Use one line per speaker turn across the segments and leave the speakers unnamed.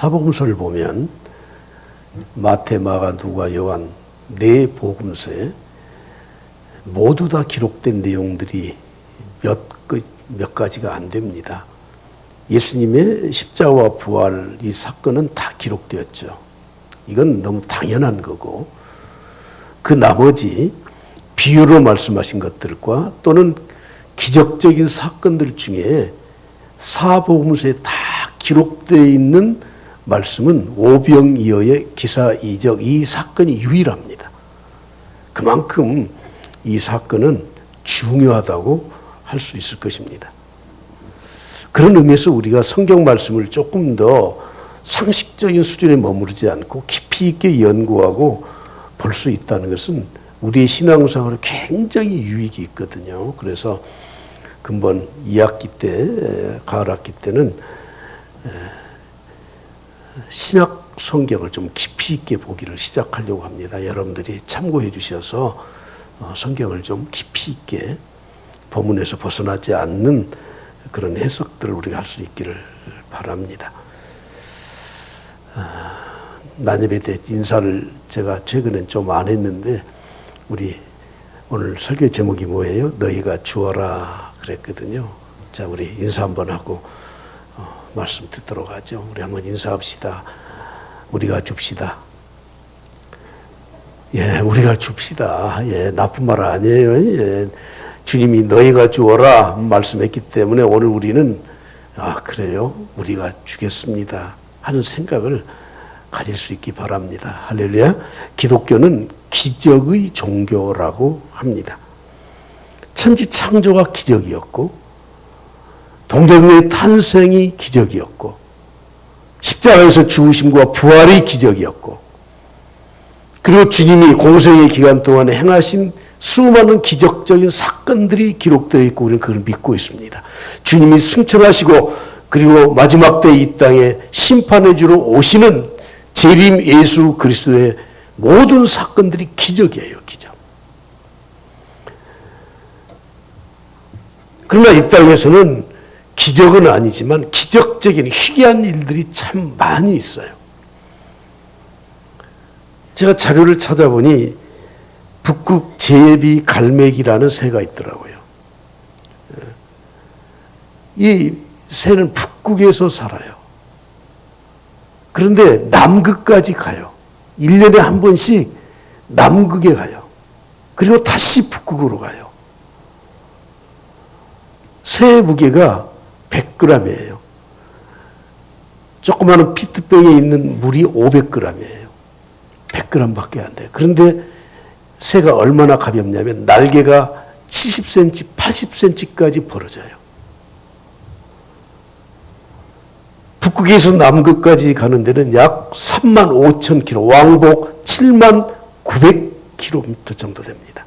사복음서를 보면 마태, 마가, 누가, 요한 네 복음서에 모두 다 기록된 내용들이 몇 가지가 안 됩니다. 예수님의 십자가와 부활 이 사건은 다 기록되었죠. 이건 너무 당연한 거고, 그 나머지 비유로 말씀하신 것들과 또는 기적적인 사건들 중에 사복음서에 다 기록되어 있는 말씀은 오병이어의 기사이적 이 사건이 유일합니다. 그만큼 이 사건은 중요하다고 할 수 있을 것입니다. 그런 의미에서 우리가 성경 말씀을 조금 더 상식적인 수준에 머무르지 않고 깊이 있게 연구하고 볼 수 있다는 것은 우리의 신앙생활에 굉장히 유익이 있거든요. 그래서 근본 2학기 때, 가을 학기 때는 신약 성경을 좀 깊이 있게 보기를 시작하려고 합니다. 여러분들이 참고해 주셔서 성경을 좀 깊이 있게 본문에서 벗어나지 않는 그런 해석들을 우리가 할 수 있기를 바랍니다. 난예배 때 인사를 제가 최근엔 좀 안 했는데, 우리 오늘 설교 제목이 뭐예요? 너희가 주어라 그랬거든요. 자, 우리 인사 한번 하고 말씀 듣도록 하죠. 우리 한번 인사합시다. 우리가 줍시다. 예, 우리가 줍시다. 예, 나쁜 말 아니에요. 예, 주님이 너희가 주어라 말씀했기 때문에 오늘 우리는 그래요, 우리가 주겠습니다 하는 생각을 가질 수 있기 바랍니다. 할렐루야. 기독교는 기적의 종교라고 합니다. 천지 창조가 기적이었고, 동정녀의 탄생이 기적이었고, 십자가에서 죽으심과 부활이 기적이었고, 그리고 주님이 공생의 기간 동안에 행하신 수많은 기적적인 사건들이 기록되어 있고 우리는 그걸 믿고 있습니다. 주님이 승천하시고 그리고 마지막 때 이 땅에 심판해 주러 오시는 재림 예수 그리스도의 모든 사건들이 기적이에요. 기적. 그러나 이 땅에서는 기적은 아니지만 기적적인 희귀한 일들이 참 많이 있어요. 제가 자료를 찾아보니 북극 제비 갈매기라는 새가 있더라고요. 이 새는 북극에서 살아요. 그런데 남극까지 가요. 1년에 한 번씩 남극에 가요. 그리고 다시 북극으로 가요. 새의 무게가 100g이에요. 조그마한 피트병에 있는 물이 500g이에요. 100g밖에 안 돼요. 그런데 새가 얼마나 가볍냐면 날개가 70cm, 80cm까지 벌어져요. 북극에서 남극까지 가는 데는 약 35,000km, 왕복 79,900km 정도 됩니다.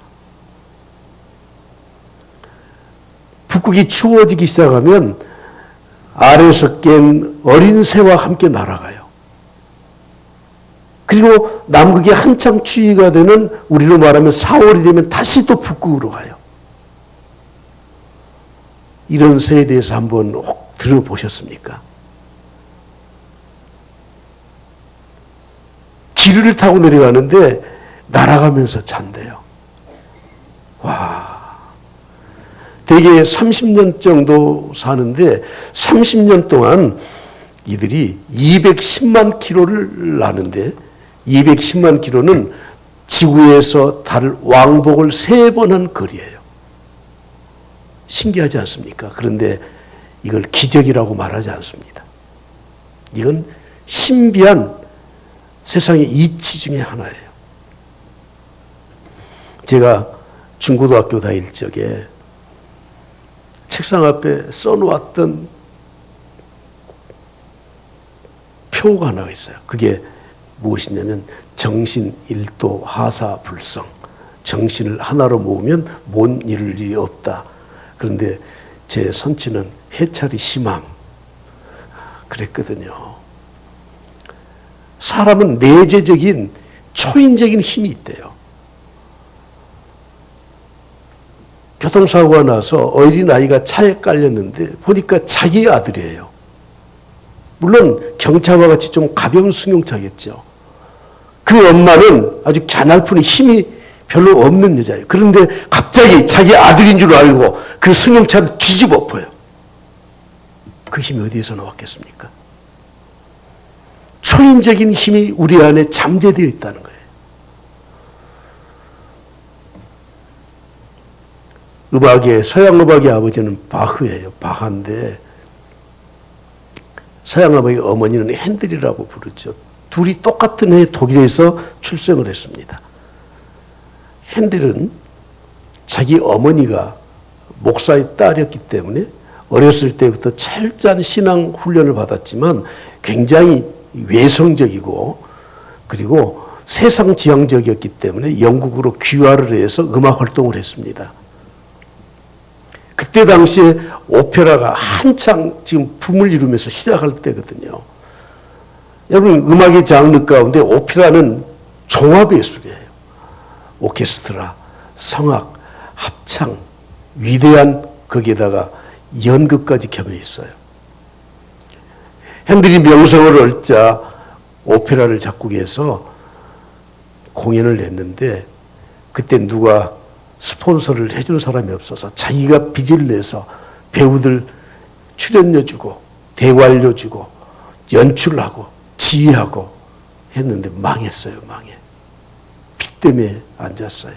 북극이 추워지기 시작하면 알에서 깬 어린 새와 함께 날아가요. 그리고 남극이 한창 추위가 되는, 우리로 말하면 4월이 되면 다시 또 북극으로 가요. 이런 새에 대해서 한번 혹 들어보셨습니까? 기류를 타고 내려가는데 날아가면서 잔대요. 와, 대개 30년 정도 사는데 30년 동안 이들이 210만 킬로를 나는데 210만 킬로는 지구에서 달 왕복을 3번 한 거리예요. 신기하지 않습니까? 그런데 이걸 기적이라고 말하지 않습니다. 이건 신비한 세상의 이치 중에 하나예요. 제가 중고등학교 다닐 적에 책상 앞에 써놓았던 표가 하나 있어요. 그게 무엇이냐면 정신 일도 하사 불성. 정신을 하나로 모으면 못 이룰 일이 없다. 그런데 제 선치는 해찰이 심함 그랬거든요. 사람은 내재적인 초인적인 힘이 있대요. 교통사고가 나서 어린아이가 차에 깔렸는데 보니까 자기 아들이에요. 물론 경차와 같이 좀 가벼운 승용차겠죠. 그 엄마는 아주 갸날픈 힘이 별로 없는 여자예요. 그런데 갑자기 자기 아들인 줄 알고 그 승용차를 뒤집어 엎어요. 그 힘이 어디에서 나왔겠습니까? 초인적인 힘이 우리 안에 잠재되어 있다는 거예요. 서양 음악의 아버지는 바흐예요. 바하인데 서양 음악의 어머니는 핸들이라고 부르죠. 둘이 똑같은 해에 독일에서 출생을 했습니다. 핸델은 자기 어머니가 목사의 딸이었기 때문에 어렸을 때부터 철저한 신앙 훈련을 받았지만 굉장히 외성적이고 그리고 세상 지향적이었기 때문에 영국으로 귀화를 해서 음악 활동을 했습니다. 그때 당시에 오페라가 한창 지금 붐을 이루면서 시작할 때거든요. 여러분 음악의 장르 가운데 오페라는 종합예술이에요. 오케스트라, 성악, 합창, 위대한 거기에다가 연극까지 겸해 있어요. 핸들이 명성을 얻자 오페라를 작곡해서 공연을 냈는데 그때 누가 스폰서를 해준 사람이 없어서 자기가 빚을 내서 배우들 출연료 주고 대관료 주고 연출하고 지휘하고 했는데 망했어요. 망해. 빚 때문에 앉았어요.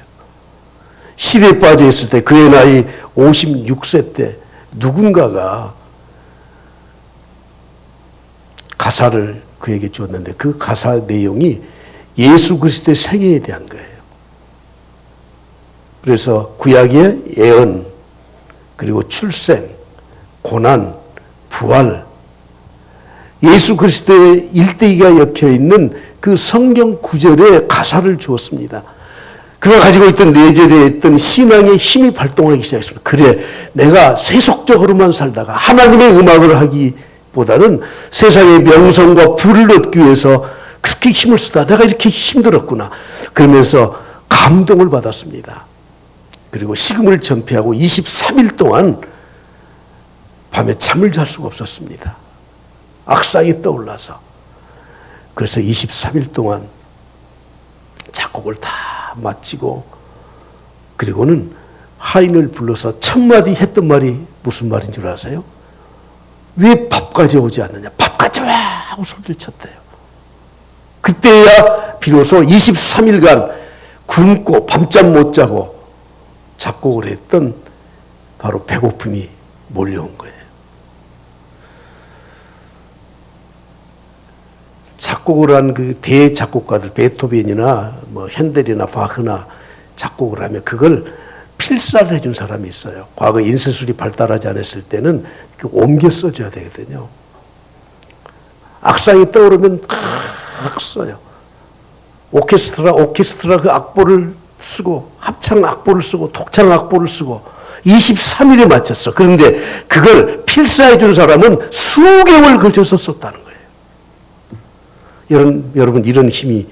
시대에 빠져 있을 때 그의 나이 56세 때 누군가가 가사를 그에게 주었는데 그 가사 내용이 예수 그리스도의 생애에 대한 거예요. 그래서 구약의 예언, 그리고 출생, 고난, 부활, 예수 그리스도의 일대기가 엮여 있는 그 성경 구절에 가사를 주었습니다. 그가 가지고 있던 내재되어 있던 신앙의 힘이 발동하기 시작했습니다. 그래, 내가 세속적으로만 살다가 하나님의 음악을 하기보다는 세상의 명성과 부를 얻기 위해서 그렇게 힘을 쓰다 내가 이렇게 힘들었구나. 그러면서 감동을 받았습니다. 그리고 식음을 전폐하고 23일 동안 밤에 잠을 잘 수가 없었습니다. 악상이 떠올라서. 그래서 23일 동안 작곡을 다 마치고 그리고는 하인을 불러서 첫 마디 했던 말이 무슨 말인 줄 아세요? 왜 밥까지 오지 않느냐? 밥까지 와! 하고 소리를 쳤대요. 그때야 비로소 23일간 굶고 밤잠 못 자고 작곡을 했던 바로 배고픔이 몰려온 거예요. 작곡을 한 그 대작곡가들 베토벤이나 뭐 핸델이나 바흐나 작곡을 하면 그걸 필사를 해준 사람이 있어요. 과거 인쇄술이 발달하지 않았을 때는 옮겨 써줘야 되거든요. 악상이 떠오르면 막 써요. 오케스트라 그 악보를 쓰고 합창 악보를 쓰고 독창 악보를 쓰고 23일에 마쳤어. 그런데 그걸 필사해 준 사람은 수개월 걸쳐서 썼다는 거예요. 여러분 이런 힘이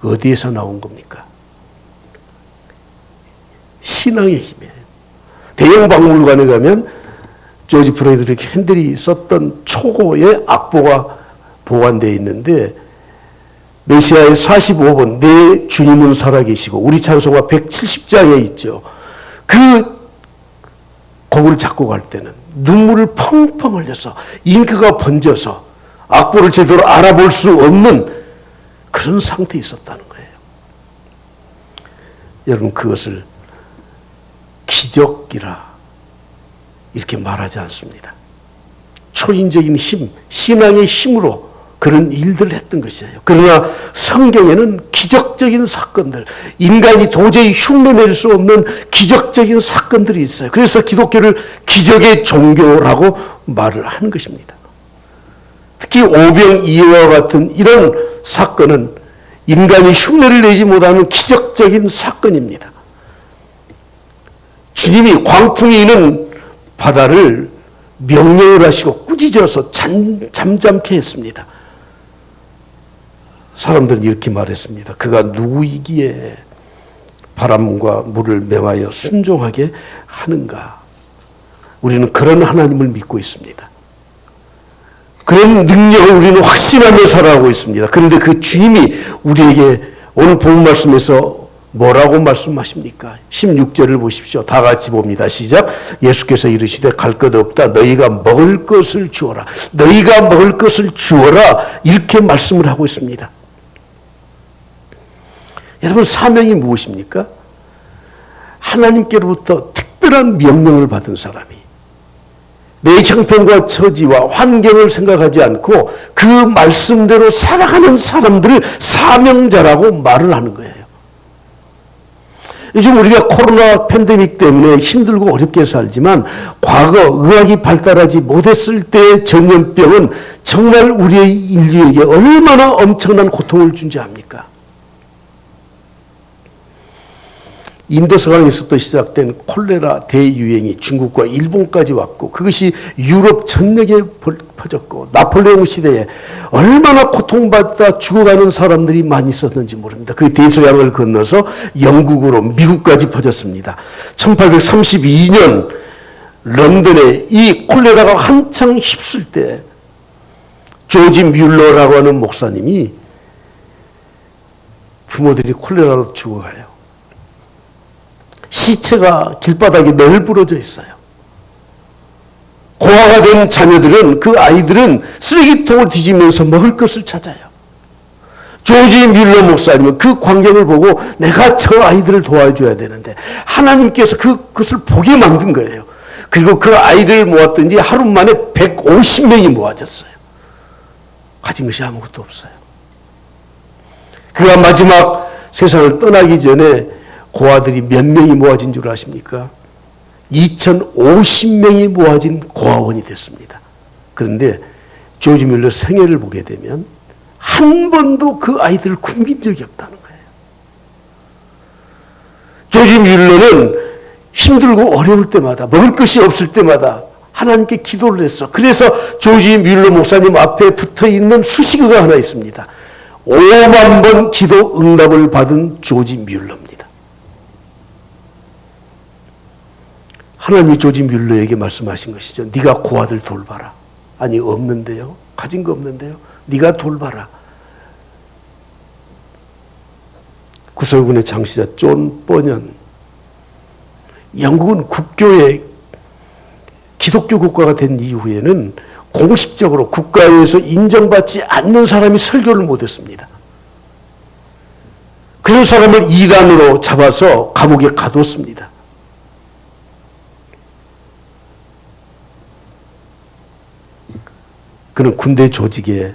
어디에서 나온 겁니까? 신앙의 힘이에요. 대형 박물관에 가면 조지 프레드리히 핸들이 썼던 초고의 악보가 보관되어 있는데 메시아의 45번 내 주님은 살아계시고 우리 찬송가 170장에 있죠. 그 곡을 작곡할 때는 눈물을 펑펑 흘려서 잉크가 번져서 악보를 제대로 알아볼 수 없는 그런 상태에 있었다는 거예요. 여러분 그것을 기적이라 이렇게 말하지 않습니다. 초인적인 힘, 신앙의 힘으로 그런 일들을 했던 것이에요. 그러나 성경에는 기적적인 사건들, 인간이 도저히 흉내낼 수 없는 기적적인 사건들이 있어요. 그래서 기독교를 기적의 종교라고 말을 하는 것입니다. 특히 오병이어와 같은 이런 사건은 인간이 흉내를 내지 못하는 기적적인 사건입니다. 주님이 광풍이 있는 바다를 명령을 하시고 꾸짖어서 잠잠케 했습니다. 사람들은 이렇게 말했습니다. 그가 누구이기에 바람과 물을 명하여 순종하게 하는가? 우리는 그런 하나님을 믿고 있습니다. 그런 능력을 우리는 확신하며 살아가고 있습니다. 그런데 그 주님이 우리에게 오늘 본 말씀에서 뭐라고 말씀하십니까? 16절을 보십시오. 다 같이 봅니다. 시작. 예수께서 이르시되 갈 것 없다. 너희가 먹을 것을 주어라. 너희가 먹을 것을 주어라. 이렇게 말씀을 하고 있습니다. 여러분, 사명이 무엇입니까? 하나님께로부터 특별한 명령을 받은 사람이 내 형편과 처지와 환경을 생각하지 않고 그 말씀대로 살아가는 사람들을 사명자라고 말을 하는 거예요. 요즘 우리가 코로나 팬데믹 때문에 힘들고 어렵게 살지만 과거 의학이 발달하지 못했을 때의 전염병은 정말 우리의 인류에게 얼마나 엄청난 고통을 준지 압니까? 인도서강에서부터 시작된 콜레라 대유행이 중국과 일본까지 왔고 그것이 유럽 전역에 퍼졌고 나폴레옹 시대에 얼마나 고통받다 죽어가는 사람들이 많이 있었는지 모릅니다. 그 대서양을 건너서 영국으로 미국까지 퍼졌습니다. 1832년 런던에 이 콜레라가 한창 휩쓸 때 조지 뮬러라고 하는 목사님이 부모들이 콜레라로 죽어가요. 시체가 길바닥에 널브러져 있어요. 고아가 된 자녀들은 그 아이들은 쓰레기통을 뒤지면서 먹을 것을 찾아요. 조지 뮬러 목사님은 그 광경을 보고 내가 저 아이들을 도와줘야 되는데 하나님께서 그것을 보게 만든 거예요. 그리고 그 아이들을 모았더니 하루 만에 150명이 모아졌어요. 가진 것이 아무것도 없어요. 그가 마지막 세상을 떠나기 전에 고아들이 몇 명이 모아진 줄 아십니까? 2050명이 모아진 고아원이 됐습니다. 그런데 조지 뮬러 생애를 보게 되면 한 번도 그 아이들을 굶긴 적이 없다는 거예요. 조지 뮬러는 힘들고 어려울 때마다 먹을 것이 없을 때마다 하나님께 기도를 했어. 그래서 조지 뮬러 목사님 앞에 붙어있는 수식어가 하나 있습니다. 5만 번 기도 응답을 받은 조지 뮬러입니다. 하나님이 조지 뮬러에게 말씀하신 것이죠. 네가 고아들 돌봐라. 아니 없는데요. 가진 거 없는데요. 네가 돌봐라. 구설군의 장시자 존 버년. 영국은 국교의 기독교 국가가 된 이후에는 공식적으로 국가에서 인정받지 않는 사람이 설교를 못했습니다. 그런 사람을 이단으로 잡아서 감옥에 가뒀습니다. 그는 군대 조직에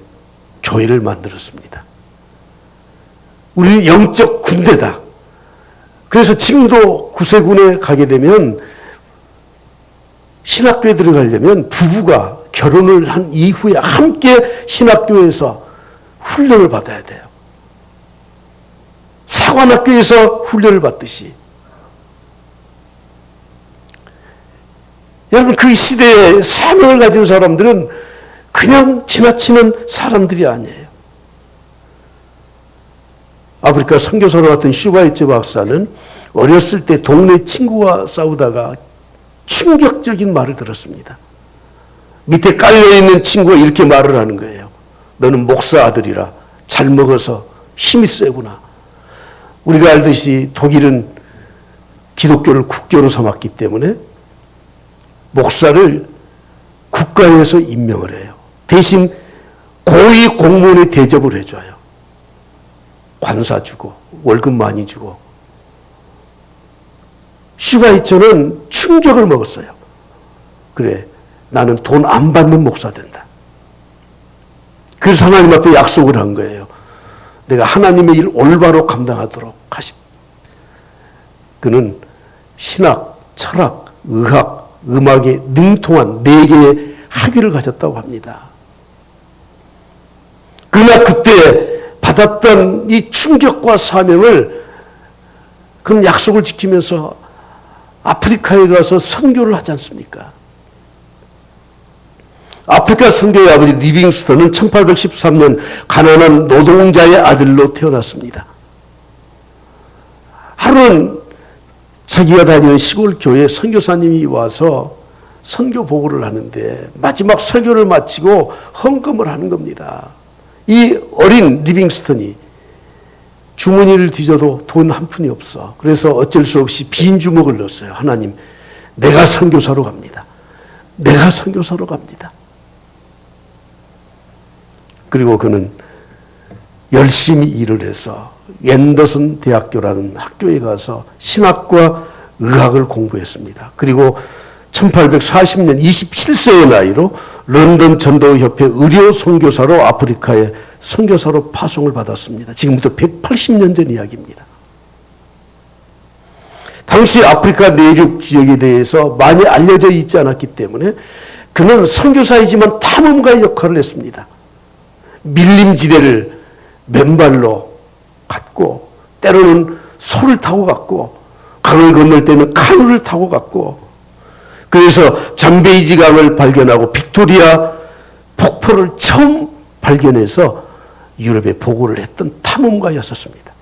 교회를 만들었습니다. 우리는 영적 군대다. 그래서 지금도 구세군에 가게 되면 신학교에 들어가려면 부부가 결혼을 한 이후에 함께 신학교에서 훈련을 받아야 돼요. 사관학교에서 훈련을 받듯이. 여러분, 그 시대에 사명을 가진 사람들은 그냥 지나치는 사람들이 아니에요. 아프리카 선교사로 갔던 슈바이처 박사는 어렸을 때 동네 친구와 싸우다가 충격적인 말을 들었습니다. 밑에 깔려있는 친구가 이렇게 말을 하는 거예요. 너는 목사 아들이라 잘 먹어서 힘이 세구나. 우리가 알듯이 독일은 기독교를 국교로 삼았기 때문에 목사를 국가에서 임명을 해요. 대신 고위 공무원에 대접을 해줘요. 관사 주고 월급 많이 주고. 슈바이처는 충격을 먹었어요. 그래, 나는 돈 안 받는 목사 된다. 그래서 하나님 앞에 약속을 한 거예요. 내가 하나님의 일 올바로 감당하도록 하십. 그는 신학, 철학, 의학, 음악에 능통한 4개의 학위를 가졌다고 합니다. 그러나 그때 받았던 이 충격과 사명을 그런 약속을 지키면서 아프리카에 가서 선교를 하지 않습니까? 아프리카 선교의 아버지 리빙스턴은 1813년 가난한 노동자의 아들로 태어났습니다. 하루는 자기가 다니는 시골 교회에 선교사님이 와서 선교 보고를 하는데 마지막 설교를 마치고 헌금을 하는 겁니다. 이 어린 리빙스턴이 주머니를 뒤져도 돈 한 푼이 없어. 그래서 어쩔 수 없이 빈 주먹을 넣었어요. 하나님, 내가 선교사로 갑니다. 내가 선교사로 갑니다. 그리고 그는 열심히 일을 해서 앤더슨 대학교라는 학교에 가서 신학과 의학을 공부했습니다. 그리고 1840년 27세의 나이로 런던 전도협회 의료 선교사로 아프리카에 선교사로 파송을 받았습니다. 지금부터 180년 전 이야기입니다. 당시 아프리카 내륙 지역에 대해서 많이 알려져 있지 않았기 때문에 그는 선교사이지만 탐험가의 역할을 했습니다. 밀림지대를 맨발로 갔고 때로는 소를 타고 갔고 강을 건널 때는 카누를 타고 갔고 그래서 잠베이지 강을 발견하고 빅토리아 폭포를 처음 발견해서 유럽에 보고를 했던 탐험가였었습니다.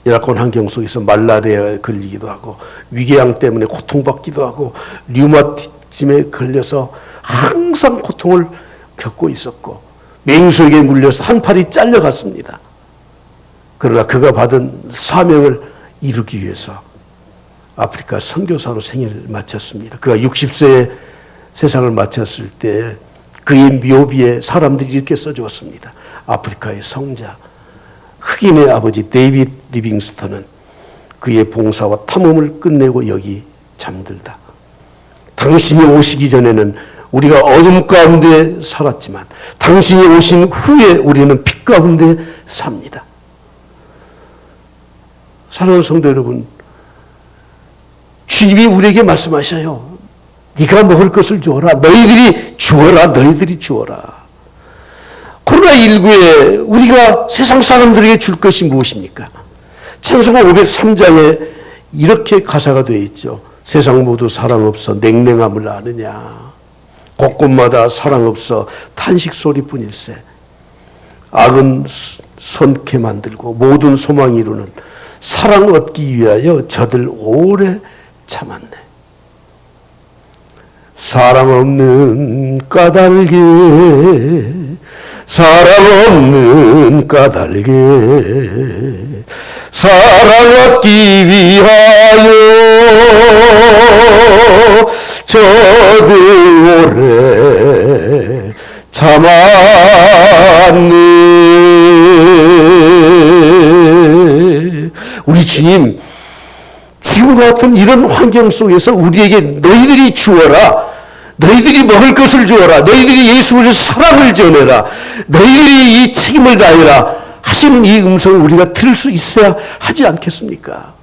열악한 환경 속에서 말라리아에 걸리기도 하고 위궤양 때문에 고통받기도 하고 류마티즘에 걸려서 항상 고통을 겪고 있었고 맹수에게 물려서 한 팔이 잘려갔습니다. 그러나 그가 받은 사명을 이루기 위해서 아프리카 선교사로 생애를 마쳤습니다. 그가 60세에 세상을 마쳤을 때 그의 묘비에 사람들이 이렇게 써주었습니다. 아프리카의 성자 흑인의 아버지 데이빗 리빙스턴은 그의 봉사와 탐험을 끝내고 여기 잠들다. 당신이 오시기 전에는 우리가 어둠 가운데 살았지만 당신이 오신 후에 우리는 빛 가운데 삽니다. 사랑하는 성도 여러분, 주님이 우리에게 말씀하셔요. 네가 먹을 것을 주어라. 너희들이 주어라. 너희들이 주어라. 코로나19에 우리가 세상 사람들에게 줄 것이 무엇입니까? 찬송가 503장에 이렇게 가사가 되어 있죠. 세상 모두 사랑 없어 냉랭함을 아느냐. 곳곳마다 사랑 없어 탄식 소리뿐일세. 악은 선케 만들고 모든 소망 이루는 사랑 얻기 위하여 저들 오래 참았네. 사랑 없는 까닭에 사랑 없는 까닭에 사랑 얻기 위하여 저들 오래 참았네. 우리 주님 지금과 같은 이런 환경 속에서 우리에게 너희들이 주어라. 너희들이 먹을 것을 주어라. 너희들이 예수 그리스도의 사랑을 전해라. 너희들이 이 책임을 다해라. 하시는 이 음성을 우리가 들을 수 있어야 하지 않겠습니까?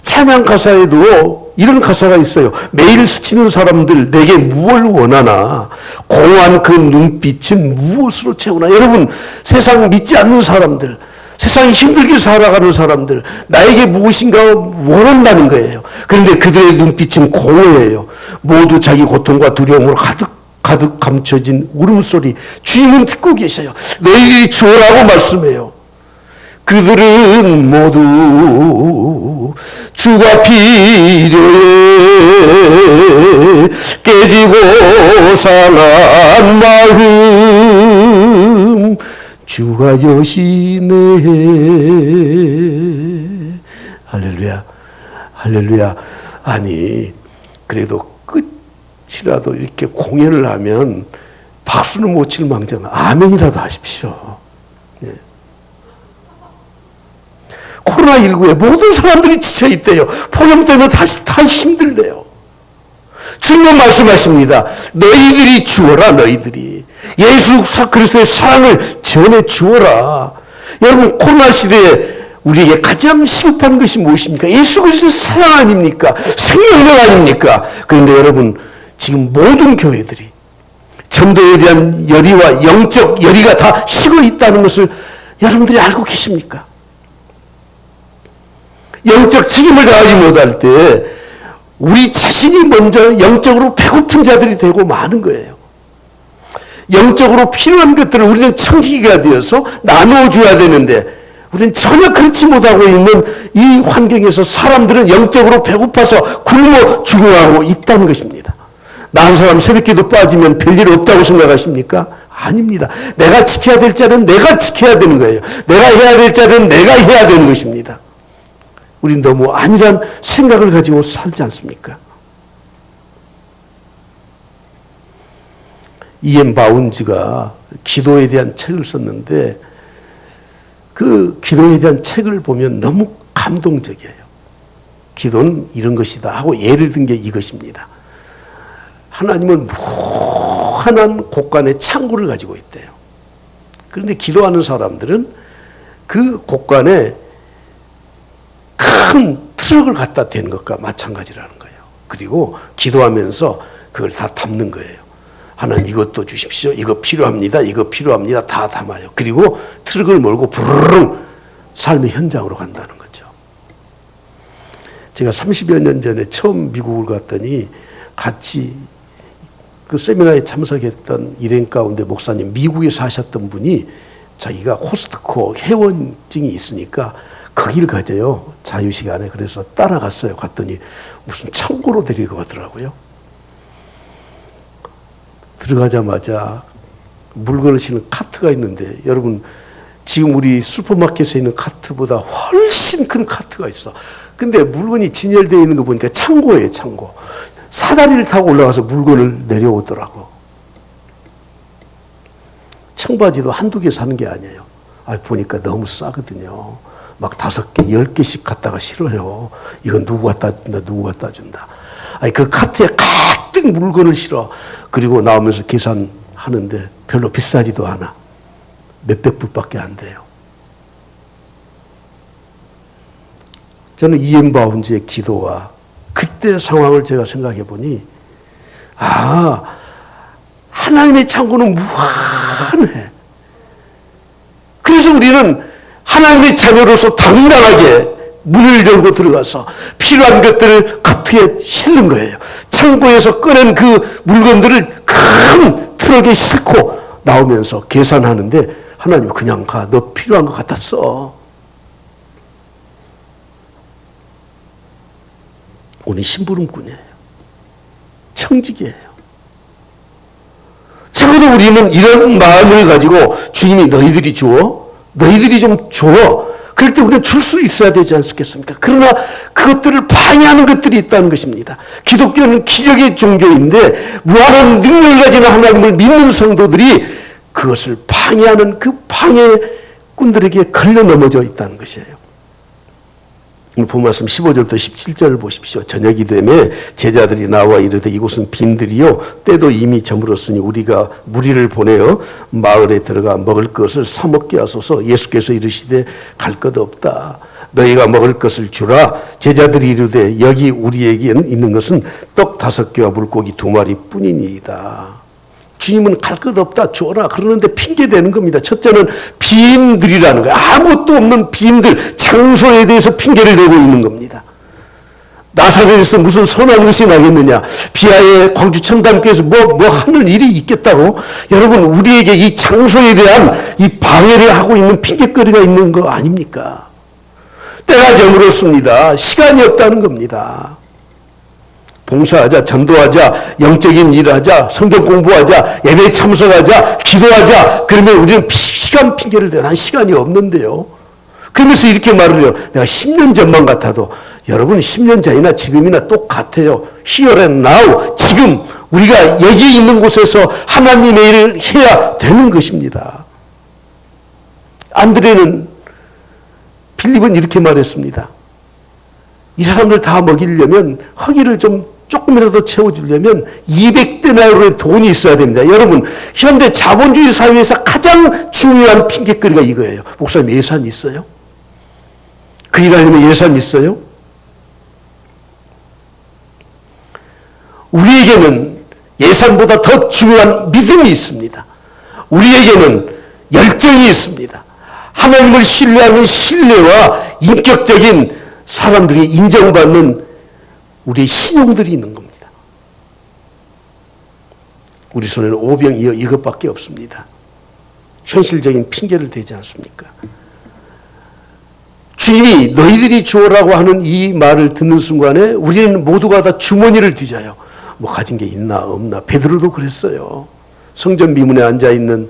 찬양 가사에도 이런 가사가 있어요. 매일 스치는 사람들 내게 무엇을 원하나 공허한 그 눈빛은 무엇으로 채우나. 여러분, 세상 믿지 않는 사람들, 세상이 힘들게 살아가는 사람들, 나에게 무엇인가 원한다는 거예요. 그런데 그들의 눈빛은 공허해요. 모두 자기 고통과 두려움으로 가득 감춰진 울음소리. 주님은 듣고 계셔요. 너희들이 주어라고 말씀해요. 그들은 모두 주가 필요해 깨지고 상한 마음 주가 여시네. 할렐루야, 할렐루야. 아니 그래도 끝이라도 이렇게 공연을 하면 박수는 못 칠 망정 아멘이라도 하십시오. 네. 코로나19에 모든 사람들이 지쳐있대요. 폭염 때문에 다 힘들대요. 주님은 말씀하십니다. 너희들이 주어라. 너희들이 예수 그리스도의 사랑을 전해 주어라. 여러분, 코로나 시대에 우리에게 가장 시급한 것이 무엇입니까? 예수 그리스도의 사랑 아닙니까? 생명력 아닙니까? 그런데 여러분, 지금 모든 교회들이 전도에 대한 열의와 영적 열의가 다 식어 있다는 것을 여러분들이 알고 계십니까? 영적 책임을 다하지 못할 때 우리 자신이 먼저 영적으로 배고픈 자들이 되고 마는 거예요. 영적으로 필요한 것들을 우리는 청지기가 되어서 나누어줘야 되는데 우리는 전혀 그렇지 못하고 있는 이 환경에서 사람들은 영적으로 배고파서 굶어 죽어가고 있다는 것입니다. 나 한 사람 새벽기도 빠지면 별일 없다고 생각하십니까? 아닙니다. 내가 지켜야 될 자는 내가 지켜야 되는 거예요. 내가 해야 될 자는 내가 해야 되는 것입니다. 우린 너무 안일한 생각을 가지고 살지 않습니까? E.M. 바운즈가 기도에 대한 책을 썼는데 그 기도에 대한 책을 보면 너무 감동적이에요. 기도는 이런 것이다 하고 예를 든 게 이것입니다. 하나님은 무한한 곳간의 창고를 가지고 있대요. 그런데 기도하는 사람들은 그 곳간에 큰 트럭을 갖다 대는 것과 마찬가지라는 거예요. 그리고 기도하면서 그걸 다 담는 거예요. 하나님 이것도 주십시오. 이거 필요합니다. 이거 필요합니다. 다 담아요. 그리고 트럭을 몰고 부르릉 삶의 현장으로 간다는 거죠. 제가 30여 년 전에 처음 미국을 갔더니 같이 그 세미나에 참석했던 일행 가운데 목사님, 미국에 사셨던 분이 자기가 코스트코 회원증이 있으니까 거길 가져요. 자유시간에. 그래서 따라갔어요. 갔더니 무슨 창고로 데리고 가더라고요. 들어가자마자 물건을 싣는 카트가 있는데 여러분 지금 우리 슈퍼마켓에 있는 카트보다 훨씬 큰 카트가 있어. 근데 물건이 진열되어 있는 거 보니까 창고예요. 창고. 사다리를 타고 올라가서 물건을 내려오더라고. 청바지도 한두 개 사는 게 아니에요. 보니까 너무 싸거든요. 막 5개, 10개씩 갖다가 실어요. 이건 누구 갖다 준다, 누구 갖다 준다. 그 카트에 가득 물건을 실어. 그리고 나오면서 계산하는데 별로 비싸지도 않아. 몇백 불밖에 안 돼요. 저는 E.M. 바운즈의 기도와 그때 상황을 제가 생각해 보니, 하나님의 창고는 무한해. 그래서 우리는 하나님의 자녀로서 당당하게 문을 열고 들어가서 필요한 것들을 카트에 실는 거예요. 창고에서 꺼낸 그 물건들을 큰 트럭에 싣고 나오면서 계산하는데 하나님은 그냥 가. 너 필요한 것 갖다 써. 오늘 심부름꾼이에요. 청직이에요. 적어도 우리는 이런 마음을 가지고 주님이 너희들이 주어? 너희들이 좀 줘. 그럴 때 우리는 줄 수 있어야 되지 않겠습니까? 그러나 그것들을 방해하는 것들이 있다는 것입니다. 기독교는 기적의 종교인데 무한한 능력을 가진 하나님을 믿는 성도들이 그것을 방해하는 그 방해꾼들에게 걸려 넘어져 있다는 것이에요. 오늘 본 말씀 15절부터 17절을 보십시오. 저녁이 되매 제자들이 나와 이르되 이곳은 빈들이요 때도 이미 저물었으니 우리가 무리를 보내어 마을에 들어가 먹을 것을 사 먹게 하소서. 예수께서 이르시되 갈 것 없다. 너희가 먹을 것을 주라. 제자들이 이르되 여기 우리에게는 있는 것은 떡 5개와 물고기 2마리 뿐이니이다. 주님은 갈 것 없다 줘라 그러는데 핑계대는 겁니다. 첫째는 빈들이라는 거예요. 아무것도 없는 빈들, 장소에 대해서 핑계를 대고 있는 겁니다. 나사렛에서 무슨 선한 것이 나겠느냐. 비아의 광주 청담교회에서 뭐 하는 일이 있겠다고. 여러분 우리에게 이 장소에 대한 이 방해를 하고 있는 핑계거리가 있는 거 아닙니까? 때가 저물었습니다. 시간이 없다는 겁니다. 봉사하자, 전도하자, 영적인 일하자, 성경 공부하자, 예배에 참석하자, 기도하자. 그러면 우리는 시간 핑계를 대요. 난 시간이 없는데요. 그러면서 이렇게 말을 해요. 내가 10년 전만 같아도 여러분 10년 전이나 지금이나 똑같아요. Here and now. 지금 우리가 여기 있는 곳에서 하나님의 일을 해야 되는 것입니다. 안드레는 빌립은 이렇게 말했습니다. 이 사람들 다 먹이려면 허기를 조금이라도 채워주려면 200데나리온의 돈이 있어야 됩니다. 여러분 현대 자본주의 사회에서 가장 중요한 핑계거리가 이거예요. 목사님 예산 있어요? 그 일하려면 예산 있어요? 우리에게는 예산보다 더 중요한 믿음이 있습니다. 우리에게는 열정이 있습니다. 하나님을 신뢰하는 신뢰와 인격적인 사람들이 인정받는 우리의 신용들이 있는 겁니다. 우리 손에는 오병이어 이것밖에 없습니다. 현실적인 핑계를 대지 않습니까? 주님이 너희들이 주어라고 하는 이 말을 듣는 순간에 우리는 모두가 다 주머니를 뒤져요. 뭐 가진 게 있나 없나. 베드로도 그랬어요. 성전 미문에 앉아있는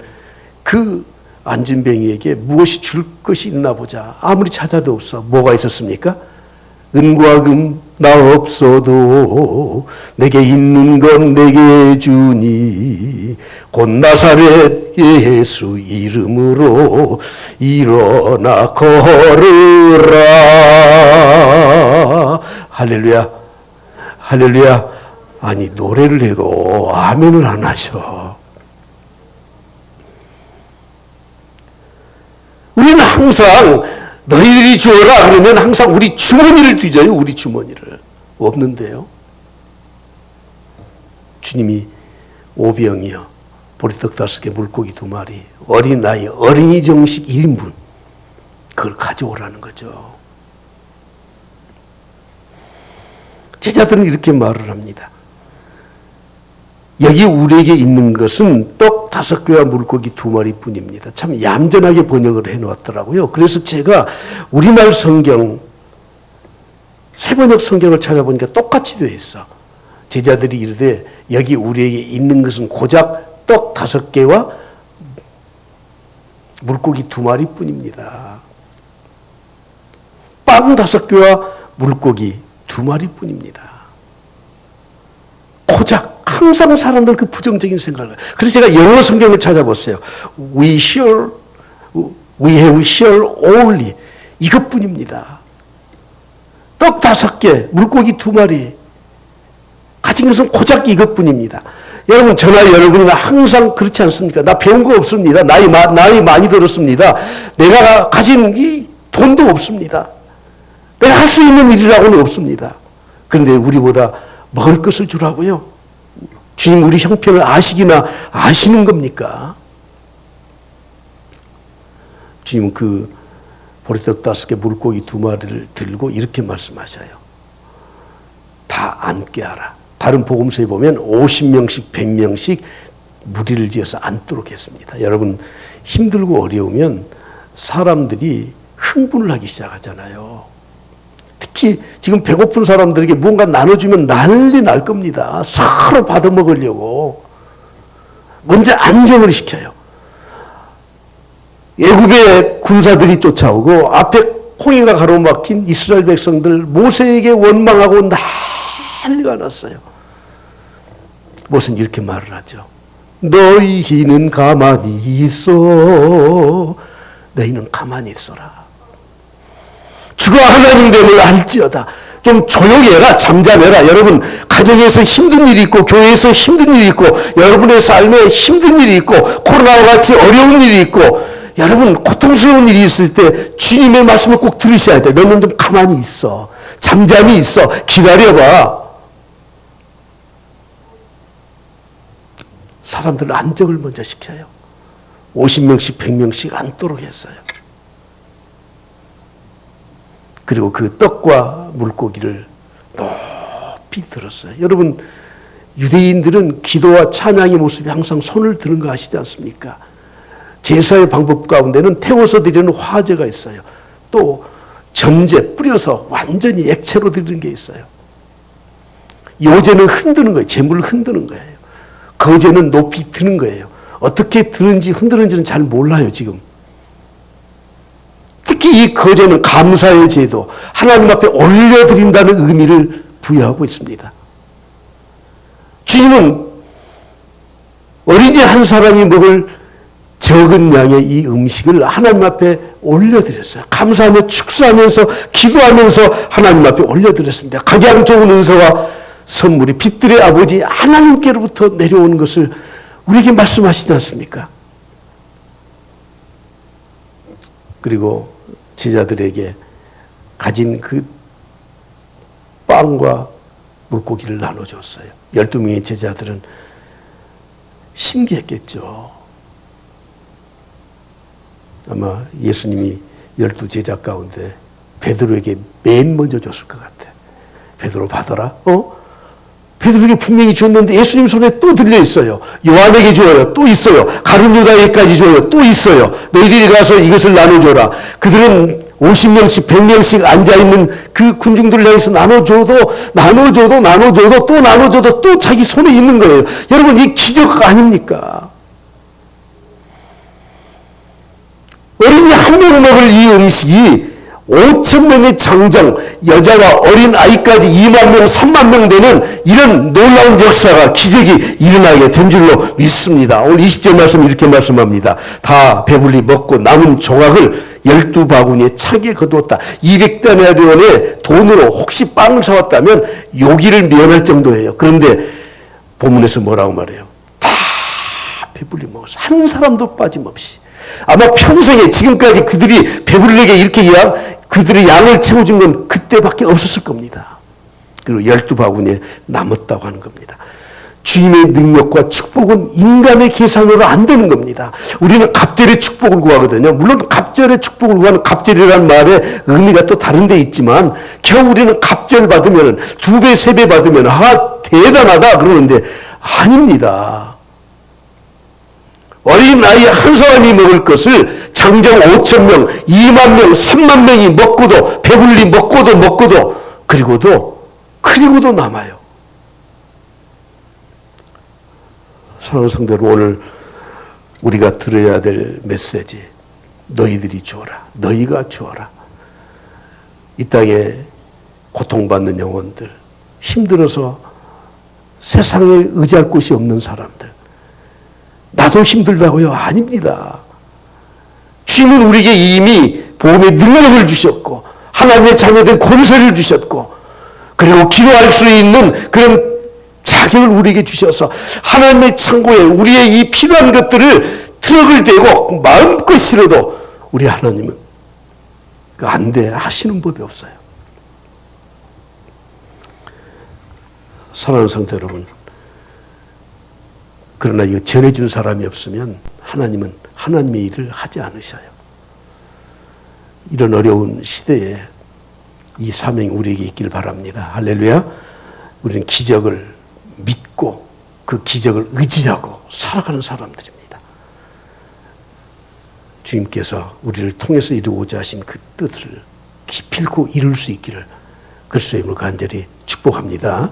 그 안진뱅이에게 무엇이 줄 것이 있나 보자. 아무리 찾아도 없어. 뭐가 있었습니까? 은과 금 나 없어도 내게 있는 건 내게 주니 곧 나사렛 예수 이름으로 일어나 걸으라. 할렐루야, 할렐루야. 아니 노래를 해도 아멘을 안 하셔. 우리는 항상 너희들이 주어라 그러면 항상 우리 주머니를 뒤져요. 우리 주머니를. 없는데요. 주님이 오병이어 보리떡 5개 물고기 2마리 어린아이 어린이 정식 1인분 그걸 가져오라는 거죠. 제자들은 이렇게 말을 합니다. 여기 우리에게 있는 것은 떡 5개와 물고기 2마리 뿐입니다. 참 얌전하게 번역을 해놓았더라고요. 그래서 제가 우리말 성경, 세번역 성경을 찾아보니까 똑같이 되어 있어. 제자들이 이르되 여기 우리에게 있는 것은 고작 떡 5개와 물고기 2마리 뿐입니다. 빵 5개와 물고기 2마리 뿐입니다. 고작 항상 사람들 그 부정적인 생각을. 그래서 제가 영어 성경을 찾아봤어요. We have here only. 이것뿐입니다. 떡 5개, 물고기 2마리. 가진 것은 고작 이것뿐입니다. 여러분, 저나 여러분이나 항상 그렇지 않습니까? 나 배운 거 없습니다. 나이 많이 들었습니다. 내가 가진 이 돈도 없습니다. 내가 할 수 있는 일이라고는 없습니다. 그런데 우리보다 먹을 것을 주라고요? 주님 우리 형편을 아시기나 아시는 겁니까? 주님은 그 보리떡 5개 물고기 2마리를 들고 이렇게 말씀하셔요. 다 앉게 하라. 다른 복음서에 보면 50명씩 100명씩 무리를 지어서 앉도록 했습니다. 여러분 힘들고 어려우면 사람들이 흥분을 하기 시작하잖아요. 특히 지금 배고픈 사람들에게 뭔가 나눠주면 난리 날 겁니다. 서로 받아먹으려고. 먼저 안정을 시켜요. 애굽의 군사들이 쫓아오고 앞에 홍해가 가로막힌 이스라엘 백성들 모세에게 원망하고 난리가 났어요. 모세는 이렇게 말을 하죠. 너희는 가만히 있어. 너희는 가만히 있어라. 주가 하나님 됨을 알지어다. 좀 조용히 해라. 잠잠해라. 여러분 가정에서 힘든 일이 있고 교회에서 힘든 일이 있고 여러분의 삶에 힘든 일이 있고 코로나와 같이 어려운 일이 있고 여러분 고통스러운 일이 있을 때 주님의 말씀을 꼭 들으셔야 돼. 너는 좀 가만히 있어. 잠잠히 있어. 기다려봐. 사람들 안정을 먼저 시켜요. 50명씩 100명씩 앉도록 했어요. 그리고 그 떡과 물고기를 높이 들었어요. 여러분 유대인들은 기도와 찬양의 모습이 항상 손을 드는 거 아시지 않습니까? 제사의 방법 가운데는 태워서 드리는 화제가 있어요. 또 전제 뿌려서 완전히 액체로 드리는 게 있어요. 요제는 흔드는 거예요. 재물을 흔드는 거예요. 거제는 높이 드는 거예요. 어떻게 드는지 흔드는지는 잘 몰라요 지금. 특히 이 거제는 감사의 제도, 하나님 앞에 올려드린다는 의미를 부여하고 있습니다. 주님은 어린이 한 사람이 먹을 적은 양의 이 음식을 하나님 앞에 올려드렸어요. 감사하며 축사하면서 기도하면서 하나님 앞에 올려드렸습니다. 각양 좋은 은사와 선물이 빛들의 아버지 하나님께로부터 내려오는 것을 우리에게 말씀하시지 않습니까? 그리고 제자들에게 가진 그 빵과 물고기를 나눠줬어요. 12명의 제자들은 신기했겠죠. 아마 예수님이 12제자 가운데 베드로에게 맨 먼저 줬을 것 같아. 베드로 받아라. 베드로에게 분명히 줬는데 예수님 손에 또 들려 있어요. 요한에게 줘요. 또 있어요. 가룟 유다에게까지 줘요. 또 있어요. 너희들이 가서 이것을 나눠줘라. 그들은 50명씩 100명씩 앉아있는 그 군중들을 향해서 나눠줘도 또 나눠줘도 또 자기 손에 있는 거예요. 여러분, 이 기적 아닙니까? 어린이 한 명 먹을 이 음식이 5천 명의 장정, 여자와 어린 아이까지 2만 명, 3만 명 되는 이런 놀라운 역사가, 기적이 일어나게 된 줄로 믿습니다. 오늘 20절 말씀 이렇게 말씀합니다. 다 배불리 먹고 남은 조각을 12바구니에 차게 거두었다. 200데나리온의 돈으로 혹시 빵을 사왔다면 요기를 면할 정도예요. 그런데 본문에서 뭐라고 말해요? 다 배불리 먹었어. 한 사람도 빠짐없이. 아마 평생에 지금까지 그들이 배불리게 이렇게 그들의 양을 채워준 건 그때밖에 없었을 겁니다. 그리고 12바구니에 남았다고 하는 겁니다. 주님의 능력과 축복은 인간의 계산으로 안 되는 겁니다. 우리는 갑절의 축복을 구하거든요. 물론 갑절의 축복을 구하는, 갑절이라는 말의 의미가 또 다른 데 있지만 결국 우리는 갑절 받으면 2배, 3배 받으면 대단하다 그러는데 아닙니다. 어린아이 한 사람이 먹을 것을 장정 5천 명, 2만 명, 3만 명이 먹고도, 배불리 먹고도 그리고도 남아요. 사랑하는 성도 여러분, 오늘 우리가 들어야 될 메시지, 너희들이 주어라. 너희가 주어라. 이 땅에 고통받는 영혼들, 힘들어서 세상에 의지할 곳이 없는 사람들, 나도 힘들다고요? 아닙니다. 주님은 우리에게 이미 복음의 능력을 주셨고 하나님의 자녀된 권세를 주셨고 그리고 기도할 수 있는 그런 자격을 우리에게 주셔서 하나님의 창고에 우리의 이 필요한 것들을 트럭을 대고 마음껏 실어도 우리 하나님은 안 돼 하시는 법이 없어요. 사랑하는 성도 여러분, 그러나 이거 전해준 사람이 없으면 하나님은 하나님의 일을 하지 않으셔요. 이런 어려운 시대에 이 사명이 우리에게 있길 바랍니다. 할렐루야. 우리는 기적을 믿고 그 기적을 의지하고 살아가는 사람들입니다. 주님께서 우리를 통해서 이루고자 하신 그 뜻을 기필코 이룰 수 있기를 그리스도의 이름으로 간절히 축복합니다.